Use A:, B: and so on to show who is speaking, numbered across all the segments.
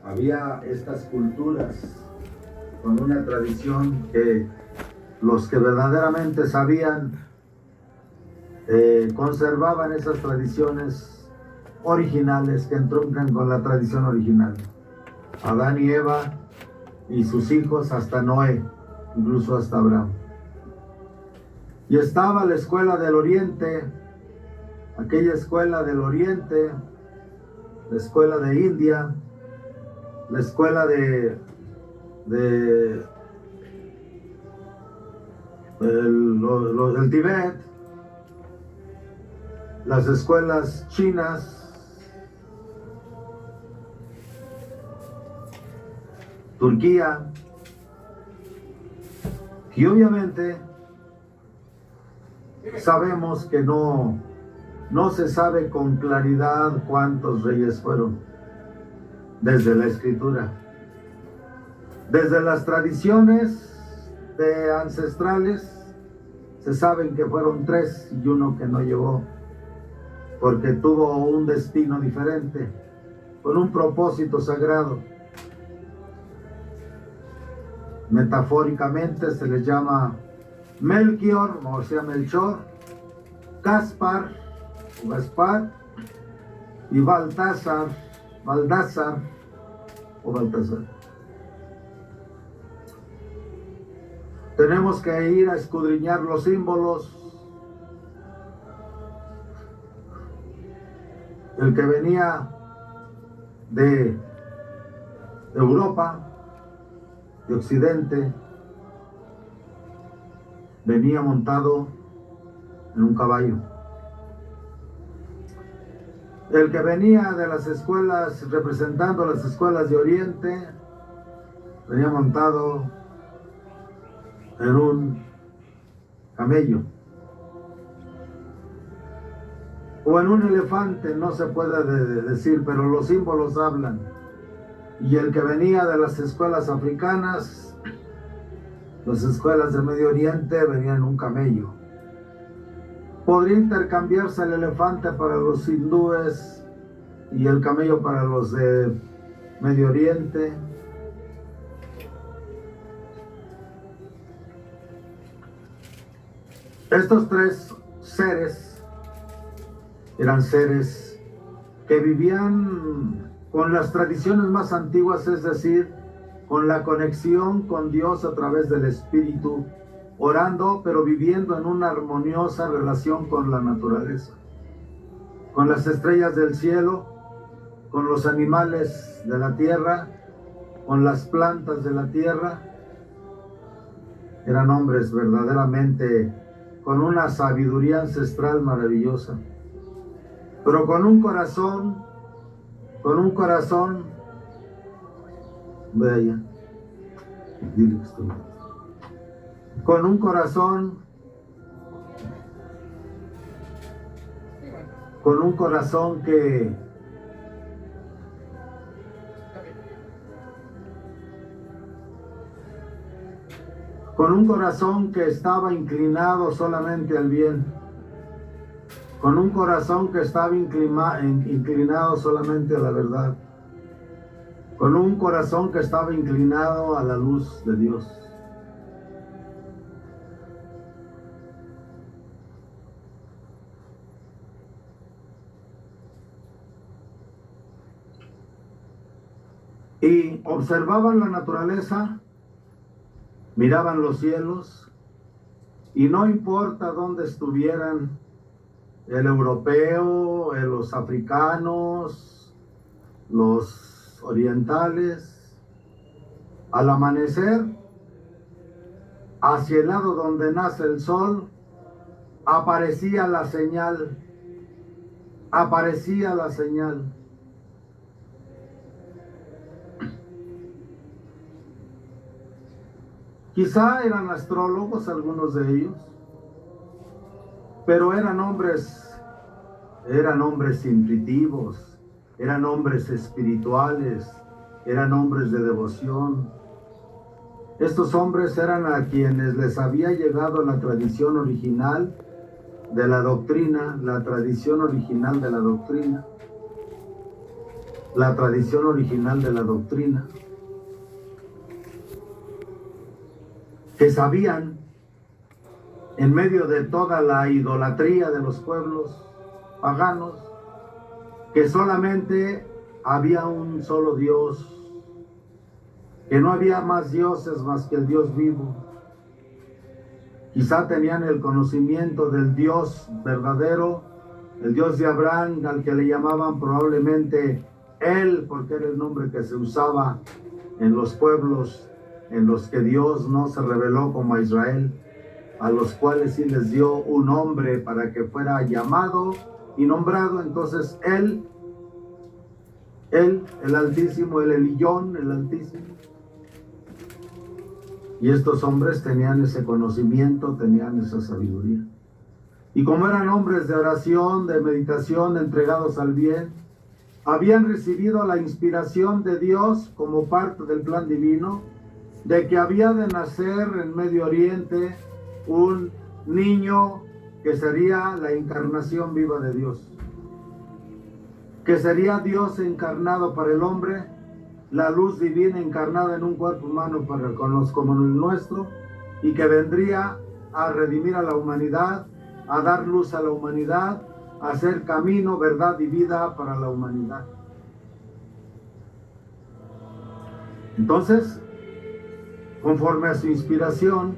A: había estas culturas con una tradición que los que verdaderamente sabían conservaban esas tradiciones originales que entroncan con la tradición original. Adán y Eva y sus hijos hasta Noé, incluso hasta Abraham. Y estaba la escuela del Oriente, aquella escuela del Oriente, la escuela de India, la escuela del Tíbet, las escuelas chinas, Turquía, y obviamente sabemos que no se sabe con claridad cuántos reyes fueron desde la escritura. Desde las tradiciones ancestrales se saben que fueron 3 y uno que no llegó porque tuvo un destino diferente, con un propósito sagrado. Metafóricamente se les llama Melchior, o sea Melchor, Gaspar y Baltasar o Baltasar. Tenemos que ir a escudriñar los símbolos. El que venía de Europa, de Occidente, venía montado en un caballo. El que venía de las escuelas, representando las escuelas de Oriente, venía montado en un camello o en un elefante, no se puede decir, pero los símbolos hablan. Y el que venía de las escuelas africanas, las escuelas de Medio Oriente, venía en un camello. Podría intercambiarse el elefante para los hindúes y el camello para los de Medio Oriente. Estos 3 seres eran seres que vivían con las tradiciones más antiguas, es decir, con la conexión con Dios a través del Espíritu, orando, pero viviendo en una armoniosa relación con la naturaleza, con las estrellas del cielo, con los animales de la tierra, con las plantas de la tierra. Eran hombres verdaderamente con una sabiduría ancestral maravillosa, pero con un corazón, ve allá, dile que estoy, con un corazón que estaba inclinado solamente al bien, con un corazón que estaba inclinado solamente a la verdad, con un corazón que estaba inclinado a la luz de Dios. Y observaban la naturaleza, miraban los cielos, y no importa dónde estuvieran, el europeo, los africanos, los orientales, al amanecer, hacia el lado donde nace el sol, aparecía la señal. Quizá eran astrólogos algunos de ellos, pero eran hombres intuitivos, eran hombres espirituales, eran hombres de devoción. Estos hombres eran a quienes les había llegado la tradición original de la doctrina, la tradición original de la doctrina, que sabían, en medio de toda la idolatría de los pueblos paganos, que solamente había un solo Dios, que no había más dioses más que el Dios vivo. Quizá tenían el conocimiento del Dios verdadero, el Dios de Abraham, al que le llamaban probablemente Él, porque era el nombre que se usaba en los pueblos en los que Dios no se reveló como a Israel, a los cuales sí les dio un nombre para que fuera llamado y nombrado. Entonces Él, el Altísimo, el Elillón, el Altísimo. Y estos hombres tenían ese conocimiento, tenían esa sabiduría. Y como eran hombres de oración, de meditación, entregados al bien, habían recibido la inspiración de Dios como parte del plan divino, de que había de nacer en Medio Oriente un niño que sería la encarnación viva de Dios, que sería Dios encarnado para el hombre, la luz divina encarnada en un cuerpo humano como el nuestro, y que vendría a redimir a la humanidad, a dar luz a la humanidad, a hacer camino, verdad y vida para la humanidad. Entonces, conforme a su inspiración,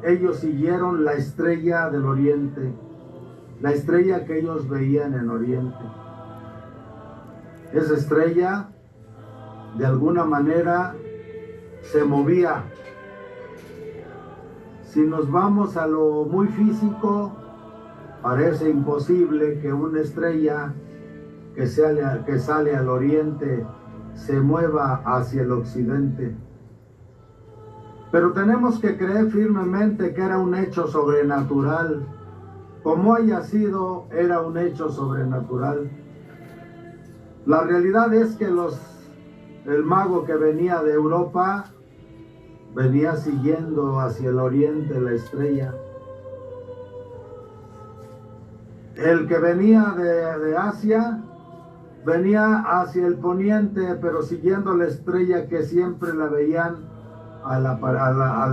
A: ellos siguieron la estrella del oriente, la estrella que ellos veían en Oriente. Esa estrella, de alguna manera, se movía. Si nos vamos a lo muy físico, parece imposible que una estrella que sale al oriente se mueva hacia el occidente. Pero tenemos que creer firmemente que era un hecho sobrenatural. Como haya sido, era un hecho sobrenatural. La realidad es que el mago que venía de Europa venía siguiendo hacia el oriente la estrella. El que venía de Asia venía hacia el poniente, pero siguiendo la estrella que siempre la veían al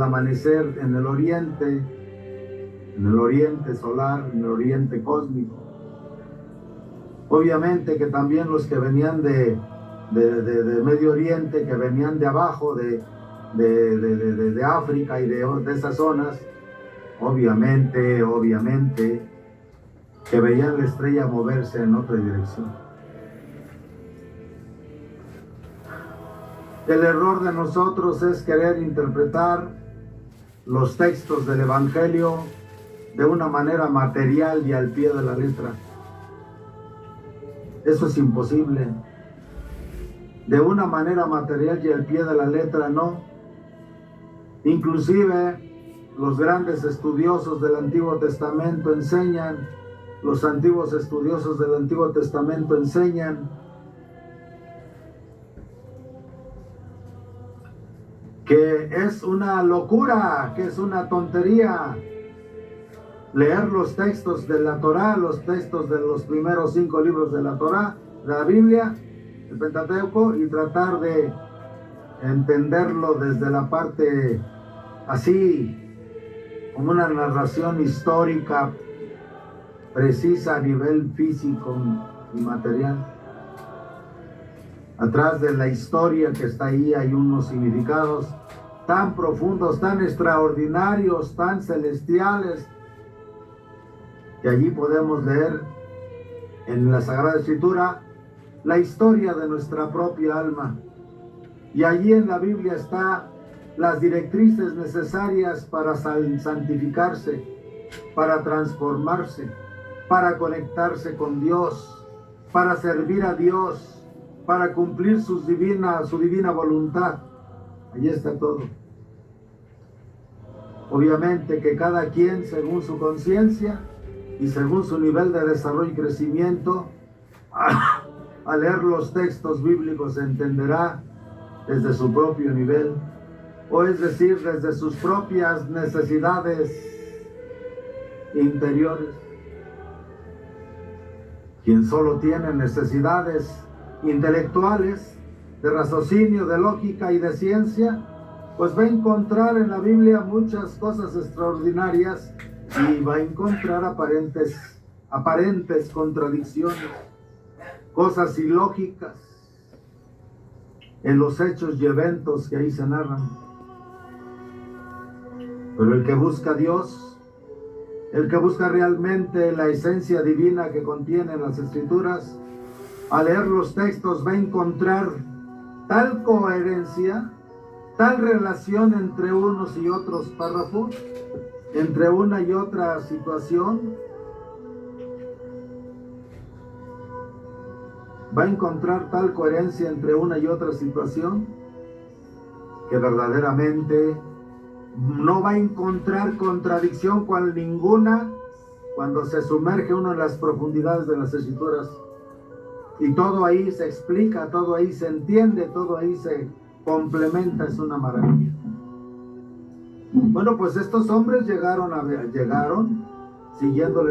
A: amanecer en el oriente solar, en el oriente cósmico. Obviamente que también los que venían de Medio Oriente, que venían de abajo, de África y de esas zonas, obviamente, que veían la estrella moverse en otra dirección. El error de nosotros es querer interpretar los textos del Evangelio de una manera material y al pie de la letra. Eso es imposible. De una manera material y al pie de la letra, no. Inclusive los grandes estudiosos del Antiguo Testamento enseñan, los antiguos estudiosos del Antiguo Testamento enseñan que es una locura, que es una tontería leer los textos de la Torá, los textos de los primeros 5 libros de la Torá, de la Biblia, el Pentateuco, y tratar de entenderlo desde la parte así, como una narración histórica precisa a nivel físico y material. Atrás de la historia que está ahí hay unos significados tan profundos, tan extraordinarios, tan celestiales, que allí podemos leer en la Sagrada Escritura la historia de nuestra propia alma. Y allí en la Biblia están las directrices necesarias para santificarse, para transformarse, para conectarse con Dios, para servir a Dios, para cumplir su divina voluntad. Allí está todo. Obviamente que cada quien, según su conciencia y según su nivel de desarrollo y crecimiento, al leer los textos bíblicos entenderá desde su propio nivel, o es decir, desde sus propias necesidades interiores. Quien solo tiene necesidades intelectuales, de raciocinio, de lógica y de ciencia, pues va a encontrar en la Biblia muchas cosas extraordinarias y va a encontrar aparentes contradicciones, cosas ilógicas en los hechos y eventos que ahí se narran. Pero el que busca a Dios, el que busca realmente la esencia divina que contienen las Escrituras, al leer los textos va a encontrar tal coherencia, tal relación entre unos y otros párrafos, entre una y otra situación, va a encontrar tal coherencia entre una y otra situación, que verdaderamente no va a encontrar contradicción cual ninguna cuando se sumerge uno en las profundidades de las Escrituras. Y todo ahí se explica, todo ahí se entiende, todo ahí se complementa, es una maravilla. Bueno, pues estos hombres llegaron siguiendo